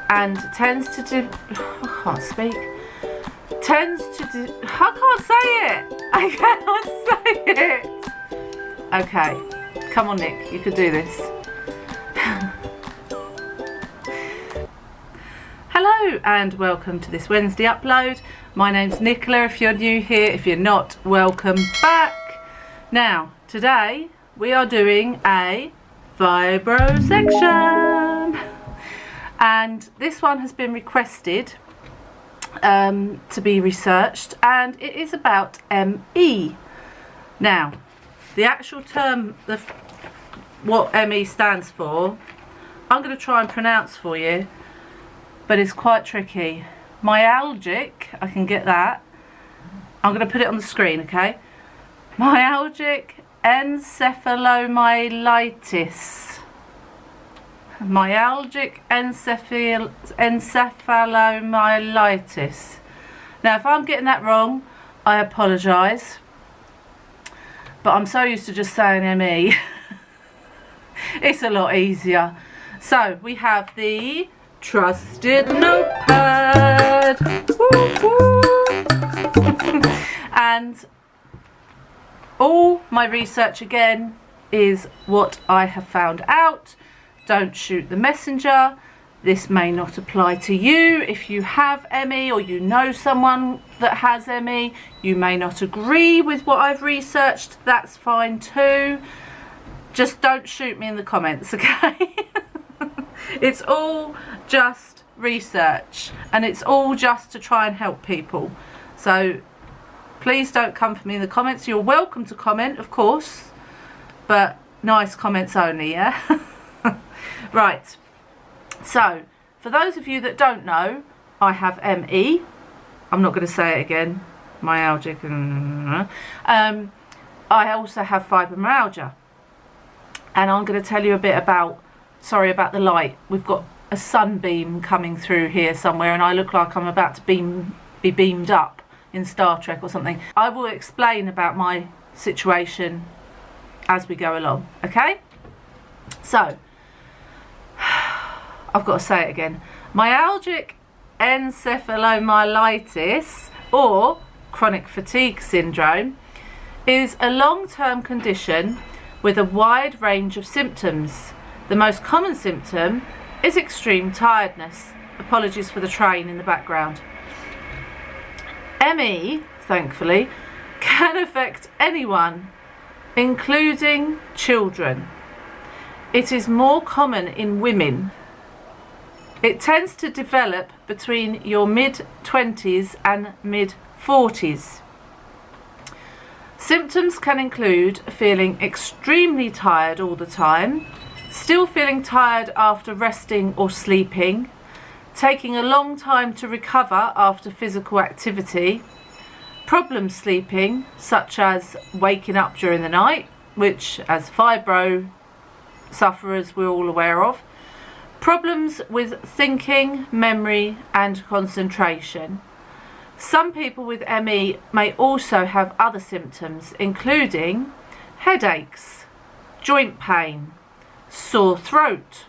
and tends to do, I can't speak, tends to do, I can't say it, I cannot say it. Okay, come on Nick, you could do this. Hello and welcome to this Wednesday upload. My name's Nicola if you're new here, if you're not, welcome back. Now, today we are doing a Fibro section. And this one has been requested to be researched, and it is about ME. Now, the actual term, what ME stands for, I'm going to try and pronounce for you, but it's quite tricky. Myalgic, I can get that. I'm going to put it on the screen, okay? Myalgic Encephalomyelitis. Myalgic Encephalomyelitis. Now, if I'm getting that wrong, I apologise, but I'm so used to just saying ME. It's a lot easier. So we have the trusted notepad. And all my research again is what I have found out. Don't shoot the messenger. This may not apply to you if you have ME or you know someone that has ME. You may not agree with what I've researched. That's fine too. Just don't shoot me in the comments, okay? It's all just research and it's all just to try and help people. So please don't come for me in the comments. You're welcome to comment, of course, but nice comments only, yeah? Right, so for those of you that don't know, I have ME. I'm not going to say it again. Myalgic. I also have fibromyalgia, and I'm going to tell you a bit about. Sorry about the light. We've got a sunbeam coming through here somewhere, and I look like I'm about to be beamed up in Star Trek or something. I will explain about my situation as we go along. Okay. So. I've got to say it again. Myalgic encephalomyelitis, or chronic fatigue syndrome, is a long-term condition with a wide range of symptoms. The most common symptom is extreme tiredness. Apologies for the train in the background. ME, thankfully, can affect anyone, including children. It is more common in women. It tends to develop between your mid-20s and mid-40s. Symptoms can include feeling extremely tired all the time, still feeling tired after resting or sleeping, taking a long time to recover after physical activity, problems sleeping, such as waking up during the night, which as fibro sufferers we're all aware of, problems with thinking, memory and concentration. Some people with ME may also have other symptoms, including headaches, joint pain, sore throat,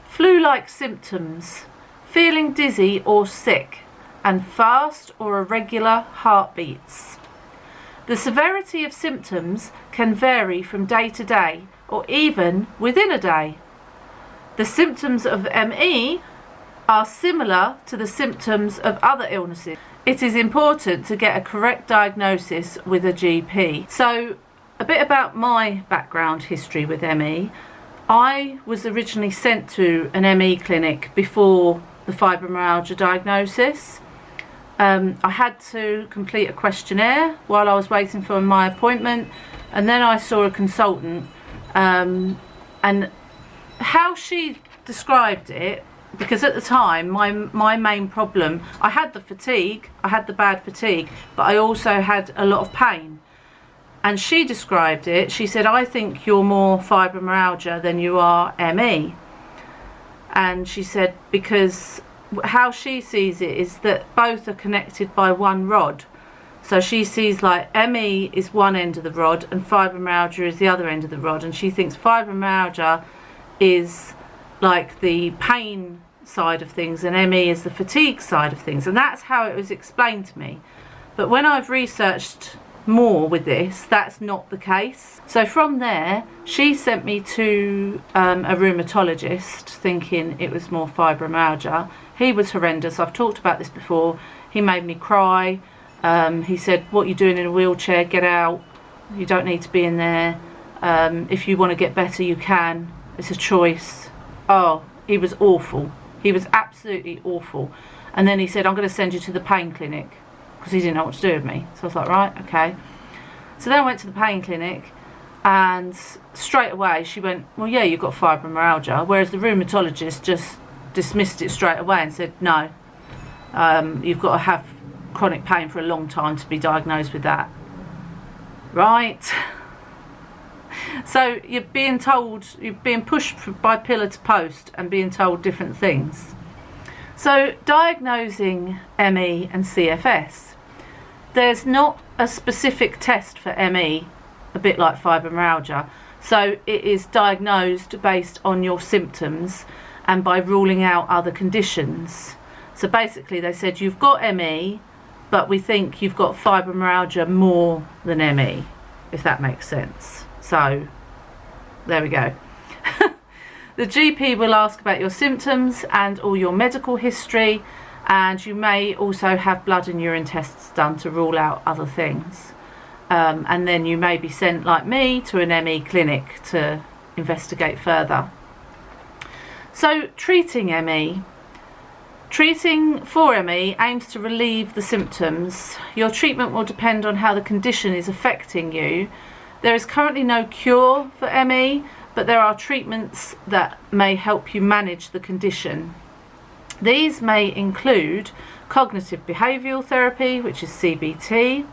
flu-like symptoms, feeling dizzy or sick, and fast or irregular heartbeats. The severity of symptoms can vary from day to day or even within a day. The symptoms of ME are similar to the symptoms of other illnesses. It is important to get a correct diagnosis with a GP. So, a bit about my background history with ME. I was originally sent to an ME clinic before the fibromyalgia diagnosis. I had to complete a questionnaire while I was waiting for my appointment, and then I saw a consultant, and how she described it, because at the time my main problem, I had the fatigue, I had the bad fatigue, but I also had a lot of pain. And she described it, she said, I think you're more fibromyalgia than you are ME. And she said, because how she sees it is that both are connected by one rod. So she sees like ME is one end of the rod and fibromyalgia is the other end of the rod, and she thinks fibromyalgia is like the pain side of things and ME is the fatigue side of things, and that's how it was explained to me. But when I've researched more with this, that's not the case. So from there, she sent me to a rheumatologist, thinking it was more fibromyalgia. He was horrendous. I've talked about this before. He made me cry. He said, what are you doing in a wheelchair? Get out. You don't need to be in there. If you want to get better, you can. It's a choice. Oh, he was awful. He was absolutely awful. And then he said, I'm going to send you to the pain clinic, because he didn't know what to do with me. So I was like, right, okay. So then I went to the pain clinic, and straight away she went, well, yeah, you've got fibromyalgia, whereas the rheumatologist just dismissed it straight away and said, no, you've got to have chronic pain for a long time to be diagnosed with that. Right? So you're being told, you're being pushed by pillar to post and being told different things. So diagnosing ME and CFS, there's not a specific test for ME, a bit like fibromyalgia. So it is diagnosed based on your symptoms and by ruling out other conditions. So basically they said, you've got ME, but we think you've got fibromyalgia more than ME, if that makes sense. So there we go. The GP will ask about your symptoms and all your medical history, and you may also have blood and urine tests done to rule out other things. And then you may be sent, like me, to an ME clinic to investigate further. So treating ME. Treating for ME aims to relieve the symptoms. Your treatment will depend on how the condition is affecting you. There is currently no cure for ME, but there are treatments that may help you manage the condition. These may include cognitive behavioural therapy, which is CBT,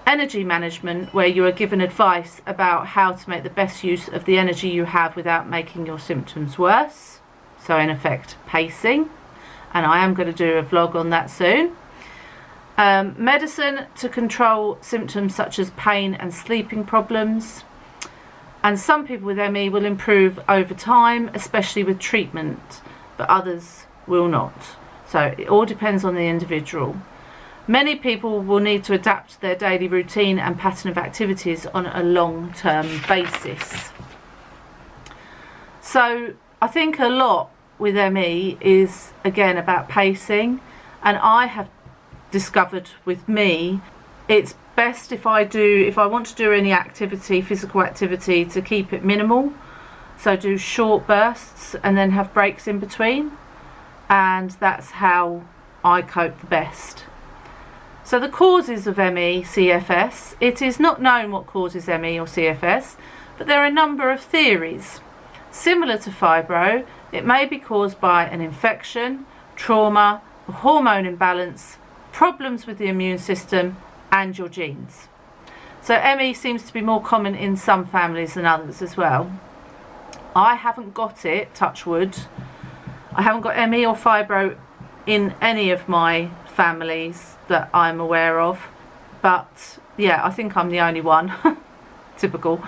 energy management, where you are given advice about how to make the best use of the energy you have without making your symptoms worse. So in effect, pacing, and I am going to do a vlog on that soon. Medicine to control symptoms such as pain and sleeping problems. And some people with ME will improve over time, especially with treatment, but others will not. So it all depends on the individual. Many people will need to adapt their daily routine and pattern of activities on a long-term basis. So I think a lot with ME is, again, about pacing, and I have discovered with me, it's best if I want to do any activity, physical activity, to keep it minimal. So do short bursts and then have breaks in between, and that's how I cope the best. So the causes of ME, CFS, it is not known what causes ME or CFS, but there are a number of theories. Similar to fibro, it may be caused by an infection, trauma, a hormone imbalance, problems with the immune system, and your genes. So ME seems to be more common in some families than others as well. I haven't got it, touch wood. I haven't got ME or fibro in any of my families that I'm aware of, but yeah, I think I'm the only one. Typical,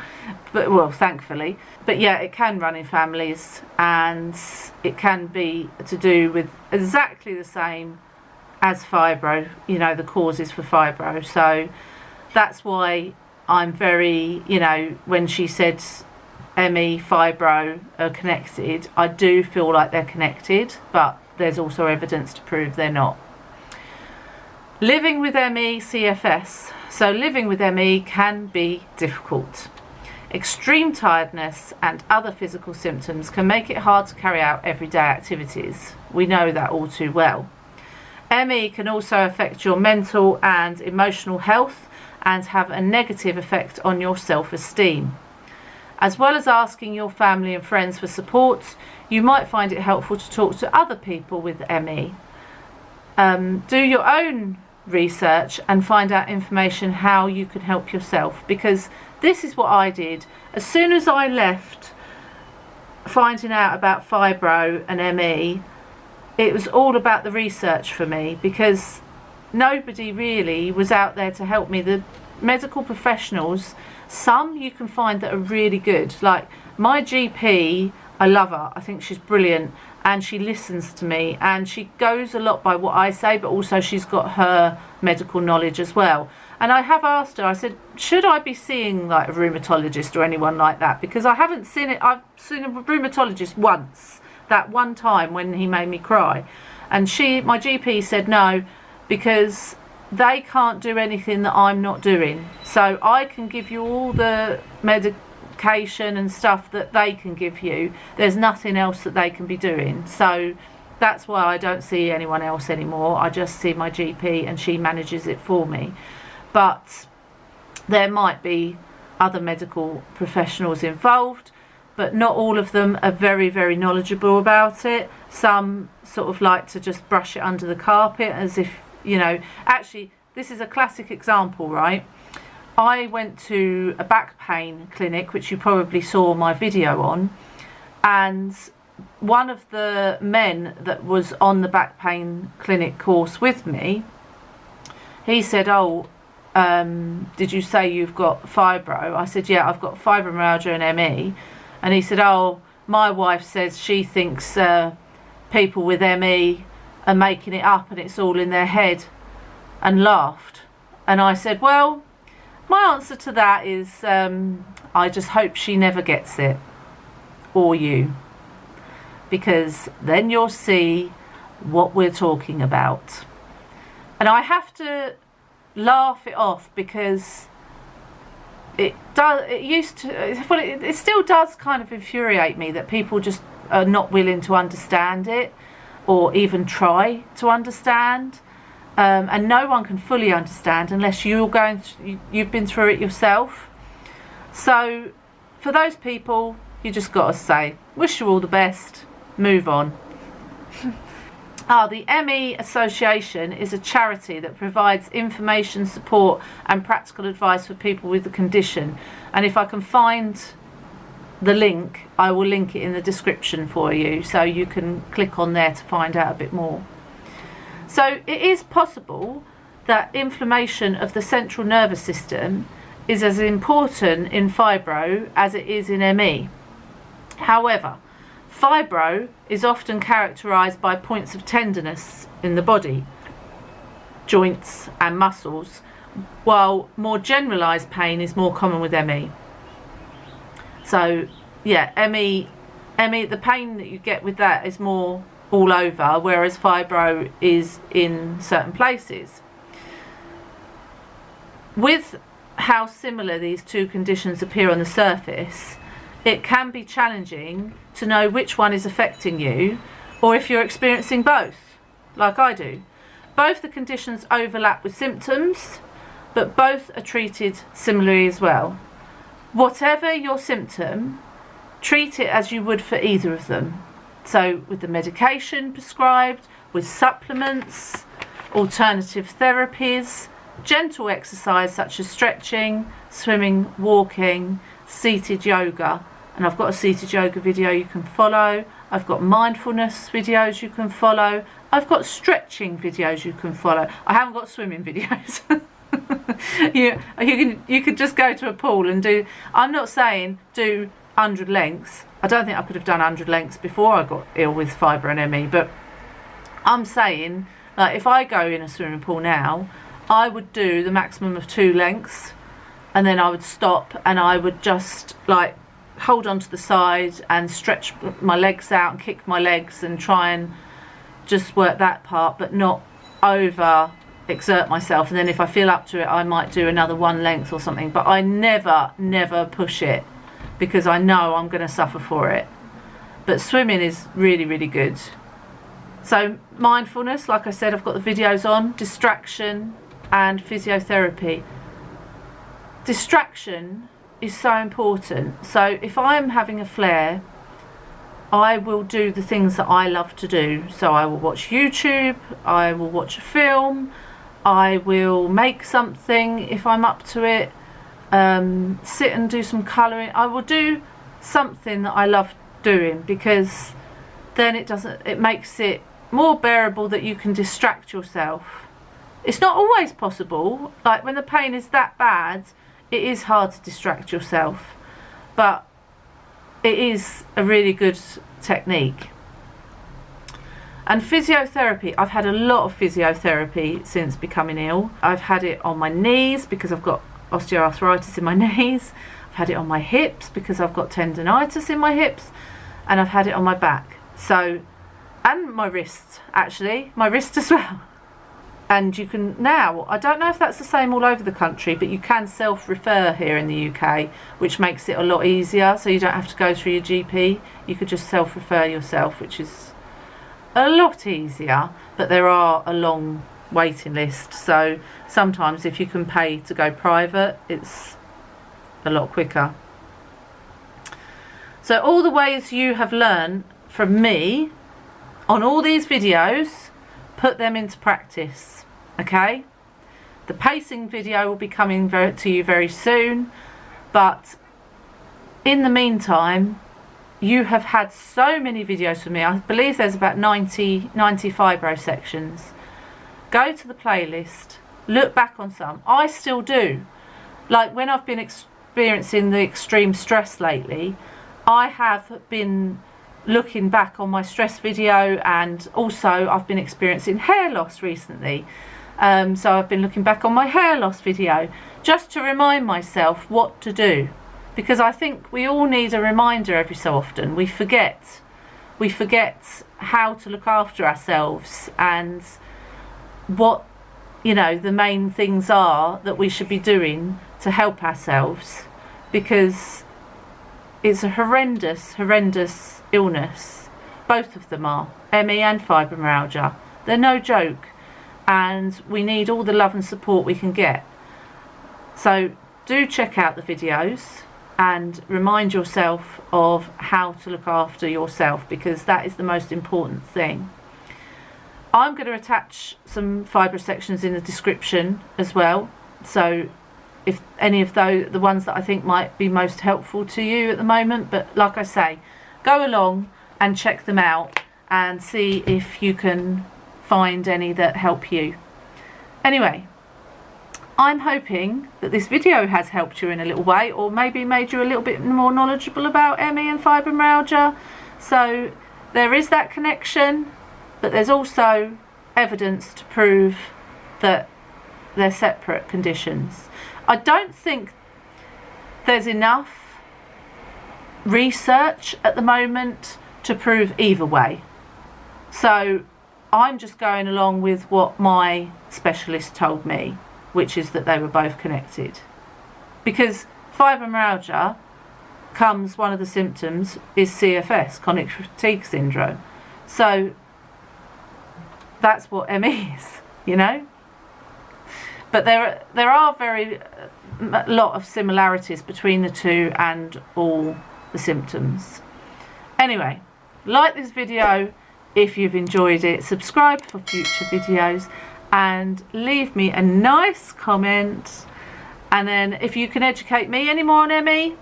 but well, thankfully. But yeah, it can run in families, and it can be to do with exactly the same as fibro, you know, the causes for fibro. So that's why I'm very, you know, when she said ME, fibro are connected, I do feel like they're connected, but there's also evidence to prove they're not. Living with ME, CFS. So living with ME can be difficult. Extreme tiredness and other physical symptoms can make it hard to carry out everyday activities. We know that all too well. ME can also affect your mental and emotional health and have a negative effect on your self-esteem. As well as asking your family and friends for support, you might find it helpful to talk to other people with ME. Do your own research and find out information how you can help yourself, because this is what I did. As soon as I left finding out about fibro and ME, it was all about the research for me, because nobody really was out there to help me. The medical professionals, some you can find that are really good, like my GP, I love her, I think she's brilliant, and she listens to me, and she goes a lot by what I say, but also she's got her medical knowledge as well. And I have asked her, I said, should I be seeing like a rheumatologist or anyone like that? Because I haven't seen it. I've seen a rheumatologist once, that one time when he made me cry. And my GP said no, because they can't do anything that I'm not doing. So I can give you all the medication and stuff that they can give you. There's nothing else that they can be doing. So that's why I don't see anyone else anymore. I just see my GP, and she manages it for me. But there might be other medical professionals involved, but not all of them are very, very knowledgeable about it. Some sort of like to just brush it under the carpet, as if, you know, actually this is a classic example, right? I went to a back pain clinic, which you probably saw my video on, and one of the men that was on the back pain clinic course with me, he said, oh, did you say you've got fibro? I said, yeah, I've got fibromyalgia and ME. And he said, oh, my wife says she thinks people with ME are making it up and it's all in their head, and laughed. And I said, well, my answer to that is I just hope she never gets it, or you, because then you'll see what we're talking about. And I have to laugh it off, because it still does kind of infuriate me that people just are not willing to understand it, or even try to understand, and no one can fully understand unless you've been through it yourself. So for those people, you just got to say, wish you all the best, move on. The ME Association is a charity that provides information, support and practical advice for people with the condition. And if I can find the link, I will link it in the description for you, so you can click on there to find out a bit more. So it is possible that inflammation of the central nervous system is as important in fibro as it is in ME. However, fibro is often characterised by points of tenderness in the body, joints and muscles, while more generalised pain is more common with ME. So yeah, ME, the pain that you get with that is more all over, whereas fibro is in certain places. With how similar these two conditions appear on the surface, it can be challenging to know which one is affecting you, or if you're experiencing both, like I do. Both the conditions overlap with symptoms, but both are treated similarly as well. Whatever your symptom, treat it as you would for either of them. So with the medication prescribed, with supplements, alternative therapies, gentle exercise such as stretching, swimming, walking, seated yoga. And I've got a seated yoga video you can follow. I've got mindfulness videos you can follow. I've got stretching videos you can follow. I haven't got swimming videos. You could just go to a pool and do, I'm not saying do 100 lengths. I don't think I could have done 100 lengths before I got ill with fibro and ME, but I'm saying, like, if I go in a swimming pool now, I would do the maximum of 2 lengths, and then I would stop and I would just like hold on to the side and stretch my legs out and kick my legs and try and just work that part, but not over exert myself. And then if I feel up to it, I might do another 1 length or something, but I never push it, because I know I'm going to suffer for it. But swimming is really, really good. So mindfulness, like I said, I've got the videos on, distraction and physiotherapy. Distraction is so important. So if I'm having a flare, I will do the things that I love to do. So I will watch YouTube, I will watch a film, I will make something if I'm up to it, sit and do some colouring. I will do something that I love doing, because then it makes it more bearable that you can distract yourself. It's not always possible. Like when the pain is that bad, it is hard to distract yourself, but it is a really good technique. And physiotherapy, I've had a lot of physiotherapy since becoming ill. I've had it on my knees because I've got osteoarthritis in my knees. I've had it on my hips because I've got tendonitis in my hips, and I've had it on my back. So, and my wrists, actually, my wrist as well. And you can now, I don't know if that's the same all over the country, but you can self-refer here in the UK, which makes it a lot easier. So you don't have to go through your GP. You could just self-refer yourself, which is a lot easier, but there are a long waiting list. So sometimes if you can pay to go private, it's a lot quicker. So all the ways you have learned from me on all these videos, put them into practice, okay? The pacing video will be coming to you very soon, but in the meantime, you have had so many videos from me. I believe there's about 90 fibro sections. Go to the playlist, look back on some. I still do. Like when I've been experiencing the extreme stress lately, I have been looking back on my stress video, and also I've been experiencing hair loss recently. So I've been looking back on my hair loss video just to remind myself what to do. Because I think we all need a reminder every so often. We forget how to look after ourselves and what, you know, the main things are that we should be doing to help ourselves, because it's a horrendous illness. Both of them are, ME and fibromyalgia. They're no joke, and we need all the love and support we can get. So do check out the videos and remind yourself of how to look after yourself, because that is the most important thing. I'm going to attach some fibro sections in the description as well, so if any of the ones that I think might be most helpful to you at the moment. But like I say, go along and check them out and see if you can find any that help you. Anyway, I'm hoping that this video has helped you in a little way, or maybe made you a little bit more knowledgeable about ME and fibromyalgia. So there is that connection, but there's also evidence to prove that they're separate conditions. I don't think there's enough research at the moment to prove either way. So I'm just going along with what my specialist told me, which is that they were both connected. Because fibromyalgia one of the symptoms is CFS, chronic fatigue syndrome. So that's what ME is, you know. But there are very lot of similarities between the two and all the symptoms. Anyway, like this video if you've enjoyed it, subscribe for future videos, and leave me a nice comment. And then if you can educate me any more on ME,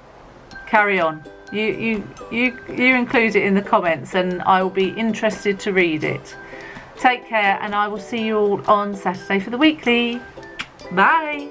carry on. You include it in the comments, and I will be interested to read it. Take care, and I will see you all on Saturday for the weekly. Bye.